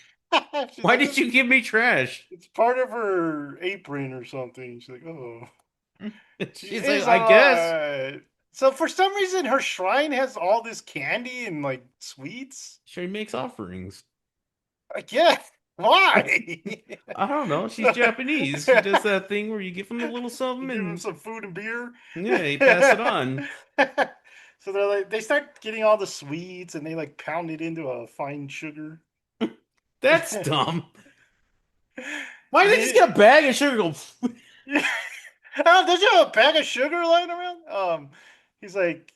she's Why like, did you give me trash? it's part of her apron or something. She's like, oh, she She's like, is I guess. alright. So for some reason, her shrine has all this candy and like sweets. She makes offerings. I guess why? I don't know. She's Japanese. She does that thing where you give them a little You something give them and some food and beer. yeah, you pass it on. So they're like, they start getting all the sweets and they like pound it into a fine sugar. That's dumb. Why And did they just get a bag of sugar? Go, oh, did you have a bag of sugar lying around? He's like,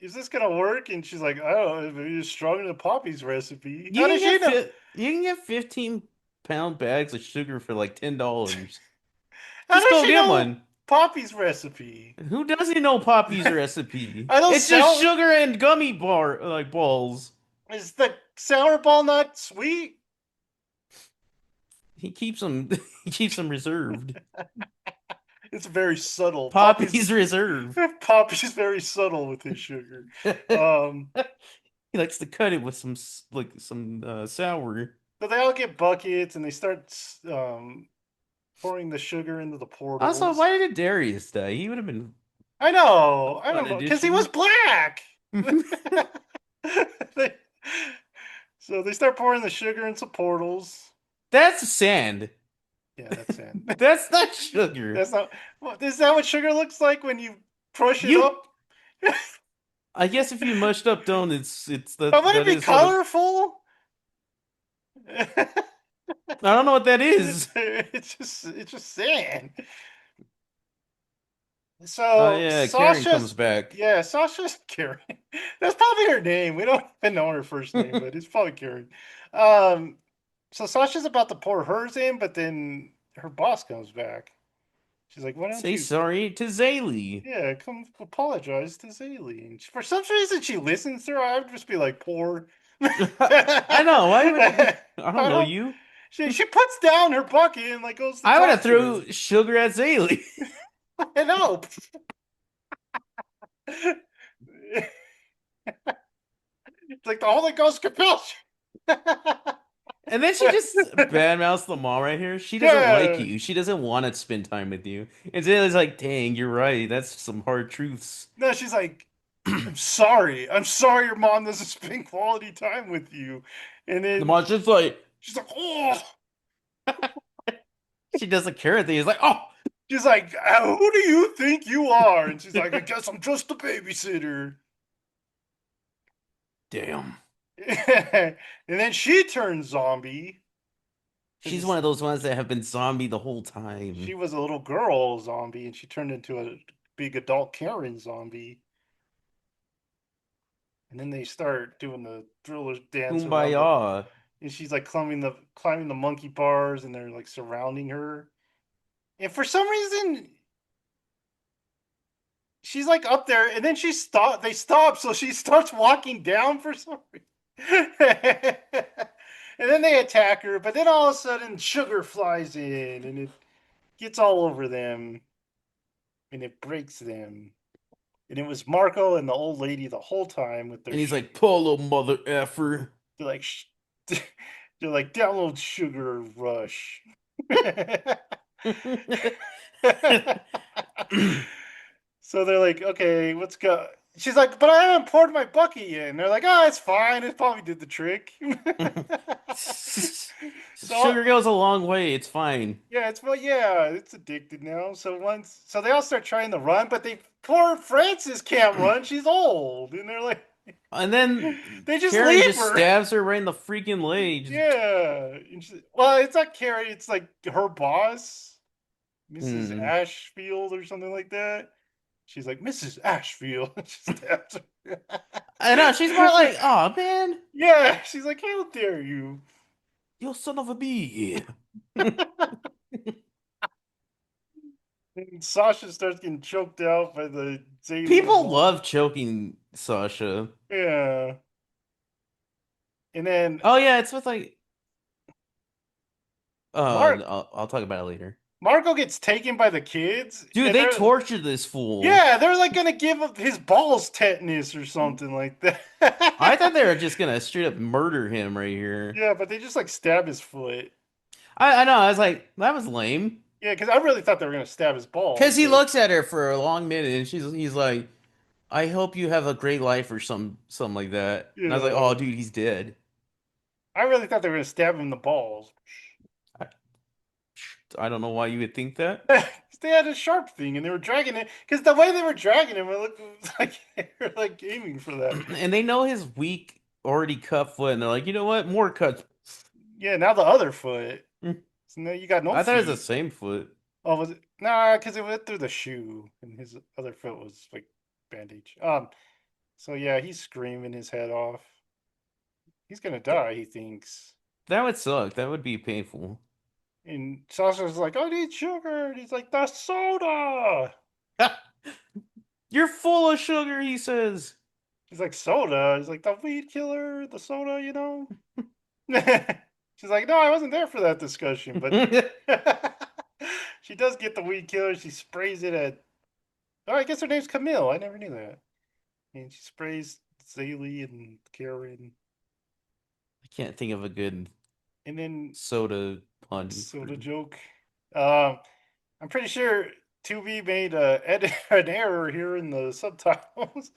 is this gonna work? And she's like, I don't know, it's stronger than Poppy's recipe. you How can does she know? you can get 15-pound bags of sugar for like $10. How Just does go she get know one. Poppy's recipe? Who doesn't know Poppy's recipe? I don't It's just sour. sugar and gummy bar like balls. Is the sour ball not sweet? He keeps them he keeps them reserved. It's very subtle. Poppy's reserve. Poppy's very subtle with his sugar. Um, He likes to cut it with some sour. so they all get buckets and they start pouring the sugar into the Also, portals. why did Darius die? He would have been I know. I fun don't know. Because he was addition. black. They- so they start pouring the sugar into portals. That's sand. Yeah, that's sand. That's not sugar. That's not. Is that what sugar looks like when you crush it You, up? I guess if you mushed up donuts, it's But would it that be is sort of. colorful? I don't know what that is. It's just sand. So Yeah, Karen comes Sasha's back. yeah, Sasha's Karen. That's probably her name. We don't even know her first name, but it's probably Karen. Um, so Sasha's about to pour hers in, but then her boss comes back. She's like, "Why don't Say you? sorry to Zaylee. Yeah, come apologize to Zaylee." And for some reason, she listens to her. I would just be like, "Poor." I know. Why would you? I I don't know don't. you. She puts down her bucket and like goes to I would have talk to her. threw sugar at Zaylee. I know. It's like the Holy Ghost compels you. And then she just badmouths the mom right here. She doesn't like Yeah. you. She doesn't want to spend time with you. And Zaylee's like, dang, you're right. That's some hard truths. No, she's like, I'm sorry. I'm sorry your mom doesn't spend quality time with you. And The then mom's just like, she's like, oh. she doesn't care at the He's like, oh, She's like, who do you think you are? And she's like, I guess I'm just a babysitter. damn. And then she turns zombie She's because one of those ones that have been zombie the whole she time. was a little girl zombie and she turned into a big adult Karen zombie. And then they start doing the thriller dance around the Kumbaya. and she's like climbing the monkey bars and they're like surrounding her. And for some reason she's like up there and then they stop so she starts walking down for some reason. And then they attack her, but then all of a sudden sugar flies in and it gets all over them and it breaks them. And it was Marco and the old lady the whole time with their And he's like, Polo mother effer. they're like they're like download Sugar Rush. So they're like, okay, let's go. She's like, but I haven't poured my bucket yet. And they're like, oh, it's fine. It probably did the trick. So Sugar goes a long way. It's fine. yeah, it's addicted now. So they all start trying to run, but they poor Frances can't run. She's old, and they're like, And then they just Karen leave just her. stabs her right in the freaking leg. Yeah. Well, it's not Carrie. It's like her boss, Mrs. Hmm. Ashfield or something like that. She's like, Mrs. Ashfield. She stabs her. I know, she's more like, oh man, Yeah, she's like, how dare you? you son of a bee. And Sasha starts getting choked out by the Zaylee People mom. love choking Sasha. Yeah. And then Oh yeah, it's with like Mark I'll talk about it later. Marco gets taken by the kids, Dude, and they they're tortured this fool. yeah, they're like gonna give his balls tetanus or something like I thought that. they were just gonna straight up murder him right here. Yeah, but they just like stab his foot. I know, I was like, that was lame. Yeah, because I really thought they were gonna stab his balls, Cause he but looks at her for a long minute and he's like, I hope you have a great life or something like that. And I was like, yeah, oh dude, he's dead. I really thought they were gonna stab him in the balls. I, I don't know why you would think that. They had a sharp thing and they were dragging it because the way they were dragging him, it looked like they were like aiming for that. And they know his weak, already cut foot, and they're like, you know what? More cuts. Yeah, now the other foot. So now you got no I thought it was the feet. same foot. Oh, was it? Nah, because it went through the shoe, and his other foot was like bandage. So yeah, he's screaming his head off. He's gonna die, he thinks. That would suck. That would be painful. And Sasha's like, I need sugar. And he's like, the soda. You're full of sugar, he says. He's like, soda. He's like, the weed killer, the soda, you know? She's like, no, I wasn't there for that discussion, but she does get the weed killer. She sprays it at. Oh, I guess her name's Camille. I never knew that. And she sprays Zaylee and Karen. I can't think of a good And then soda pun for. soda joke. Um, I'm pretty sure Tubi made an error here in the subtitles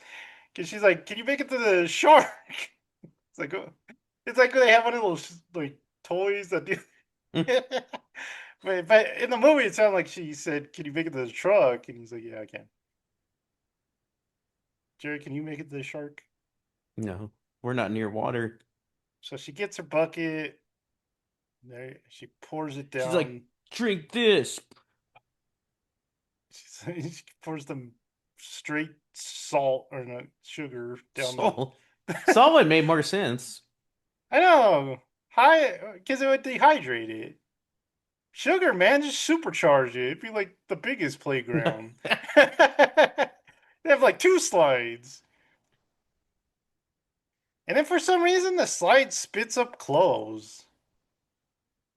because she's like, "Can you make it to the shark?" It's like, it's like they have one of those like toys that do. But in the movie, it sounded like she said, "Can you make it to the truck?" And he's like, "Yeah, I can." Jerry, can you make it to the shark? No, we're not near water. So she gets her bucket. There, she pours it She's like, down. drink this. She pours them straight salt or no, sugar down the. Salt. Salt would make more sense. I know, high because it would dehydrate it. Sugar, man, just supercharge it. It'd be like the biggest playground. They have like two slides. And then for some reason the slide spits up clothes.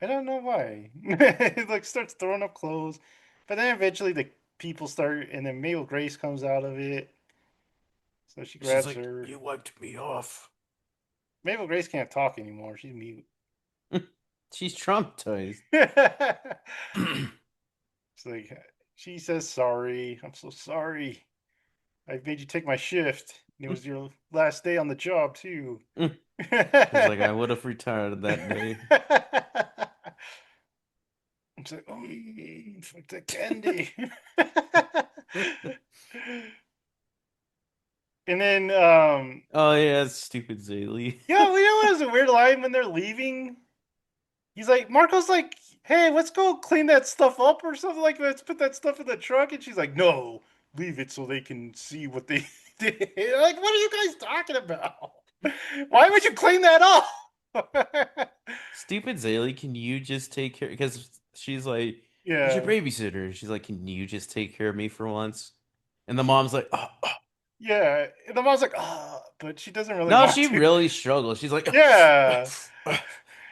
I don't know why. It like starts throwing up clothes. But then eventually the people start and then Mabel Grace comes out of it. So she She's grabs like, her. you wiped me off. Mabel Grace can't talk anymore. She's mute. She's traumatized. It's like she says sorry. I'm so sorry. I made you take my shift. And it was your last day on the job too. She's like, I would have retired that day. It's like, oh, fuck the candy. And then, Oh yeah, stupid Zaylee. yeah, we know what was a weird line when they're leaving. He's like, Marco's like, hey, let's go clean that stuff up or something like that. Let's put that stuff in the truck. And she's like, no, leave it so they can see what they did. Like, what are you guys talking about? Why would you clean that up? Stupid Zaylee, can you just take care? Because she's like, he's your Yeah. babysitter. She's like, can you just take care of me for once? And the mom's like, oh, oh. Yeah. And the mom's like, oh, but she doesn't really No, want she to. really struggles. She's like, Yeah.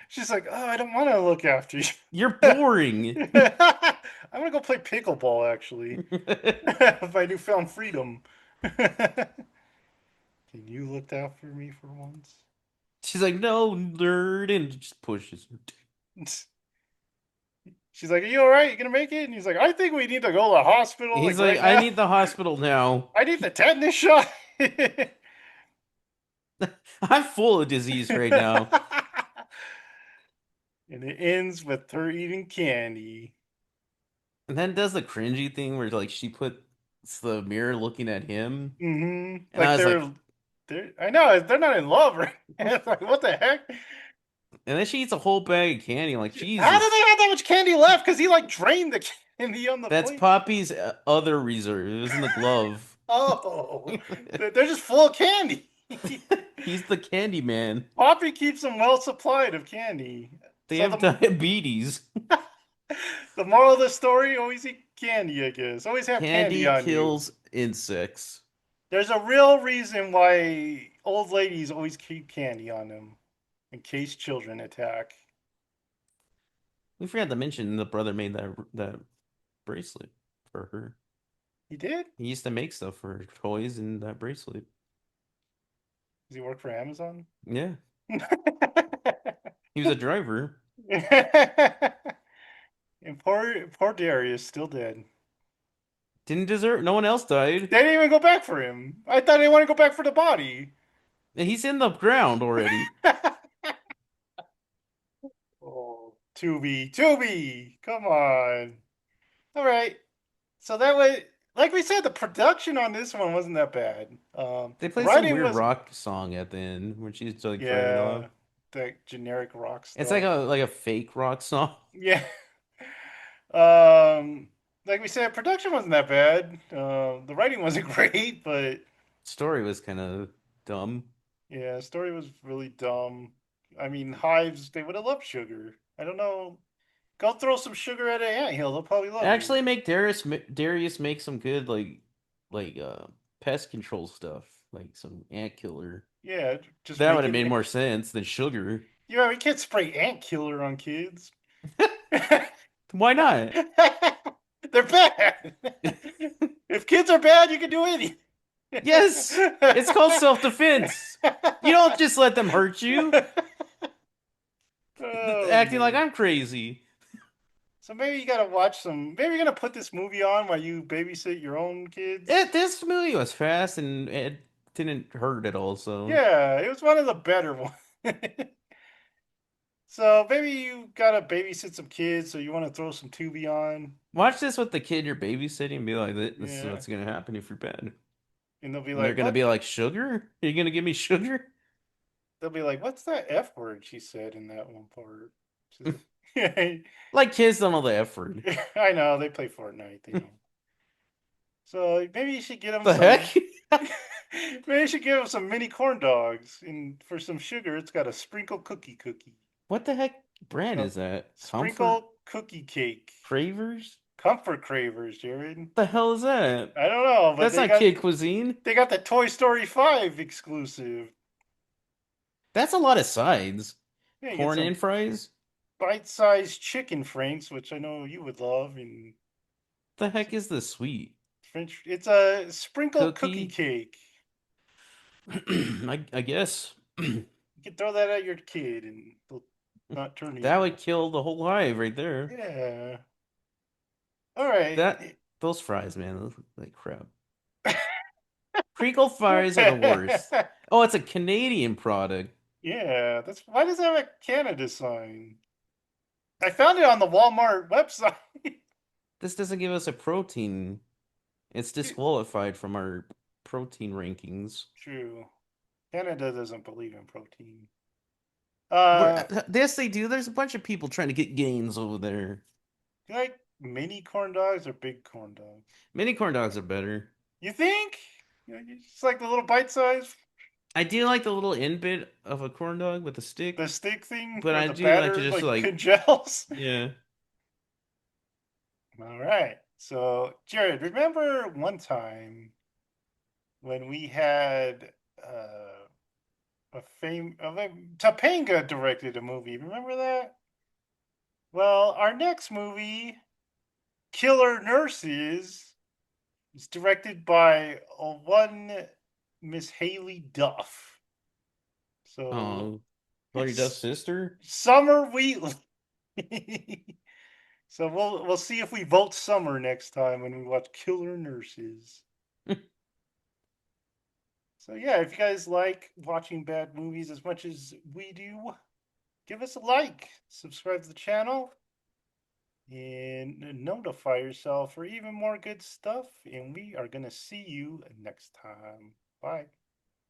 She's like, oh, I don't want to look after you. you're I'm boring. gonna go play pickleball actually. With my newfound freedom. Can you look after me for once? She's like, no, nerd, and just pushes her. She's like, are you alright? You gonna make it? And he's like, I think we need to go to the hospital He's like like, right I now. need the hospital now. I need the tetanus shot. And I'm full of disease right now. it ends with her eating candy. And then does the cringy thing where like she puts the mirror looking at him, and I Like was like, they're I know they're not in love, right? It's like what the heck? and then she eats a whole bag of candy. I'm like, How do Jesus, they have that much candy left? Because he like drained the candy on the that's plate. Poppy's other reserve. It was in the glove. Oh, they're just full of candy. He's the candy man. Poppy keeps them well supplied of candy. They So have diabetes. the moral of the story: always eat candy. I guess always have candy Candy on you. kills insects. There's a real reason why old ladies always keep candy on them in case children attack. We forgot to mention the brother made that bracelet for her. He did? He used to make stuff for her, toys and that bracelet. Does he work for Amazon? Yeah, he was a driver. And poor Darius still dead. Didn't deserve. No one else died. They didn't even go back for him. I thought they want to go back for the body. He's in the ground already. Oh, Tubi, come on. All right. So that way, like we said, the production on this one wasn't that bad. They The played some writing weird was, rock song at the end when she's like driving off. yeah, the generic rock It's stuff. like a fake rock song. Yeah. Um, like we said, production wasn't that bad. The writing wasn't great, but Story was kind of dumb. yeah, story was really dumb. I mean, hives, they would have loved sugar. I don't know. Go throw some sugar at an anthill. They'll probably love you. Actually, make Darius make some good like pest control stuff, like some ant killer. Yeah, just That make would have it. made more sense than sugar. Yeah, we can't spray ant killer on kids. Why not? They're bad. If kids are bad, you can do anything. Yes, it's called self-defense. You don't just let them hurt you, Oh acting like man. I'm crazy. So maybe you gotta watch some. Maybe you're gonna put this movie on while you babysit your own kids. This movie was fast and it didn't hurt at all. So Yeah, it was one of the better ones. So maybe you gotta babysit some kids, so you want to throw some Tubi on. Watch this with the kid you're babysitting and be like, this is Yeah, what's gonna happen if you're bad. and they'll be And they're like, gonna "What?" be like, sugar? Are you gonna give me sugar? They'll be like, "What's that F word she said in that one part?" She's like, Like kids don't know the F word. I know they play Fortnite. They don't. So maybe you should get them The some. heck? Maybe you should give them some mini corn dogs, and for some sugar, it's got a sprinkle cookie. What the heck brand A is that? Comfort sprinkle cookie cake. Cravers? Comfort cravers, Jared. The hell is that? I don't know, but That's they not got kid cuisine. they got the Toy Story 5 exclusive. That's a lot of sides. Yeah, you get Corn some and fries? bite-sized chicken franks, which I know you would love, and The heck is the sweet French. It's a sprinkle cookie cookie? cake. I guess You can throw that at your kid, and they'll not turn that evil. would kill the whole hive right there. Yeah. All right. Those fries, man, those look like crap. Crinkle fries are the worst. Oh, it's a Canadian product. Yeah, that's why does it have a Canada sign? I found it on the Walmart website. This doesn't give us a protein. It's disqualified from our protein rankings. True. Canada doesn't believe in protein. Where Uh, yes, they do. There's a bunch of people trying to get gains over there. you like mini corn dogs or big corn dogs? Mini corn dogs are better. You think? You know, it's like the little bite size, I do like the little end bit of a corn dog with a the stick, stick thing but where I the do like to batter just like like, congels. yeah. All right. So, Jared, remember one time when we had Topanga directed a movie? Remember that? Well, our next movie, Killer Nurses, is directed by one Miss Haley Duff. So Oh, Hilary Duff's it's sister. Summer Wheatley. So we'll see if we vote Summer next time when we watch Killer Nurses. So yeah, if you guys like watching bad movies as much as we do, give us a like, subscribe to the channel, and notify yourself for even more good stuff. And we are gonna see you next time. Bye.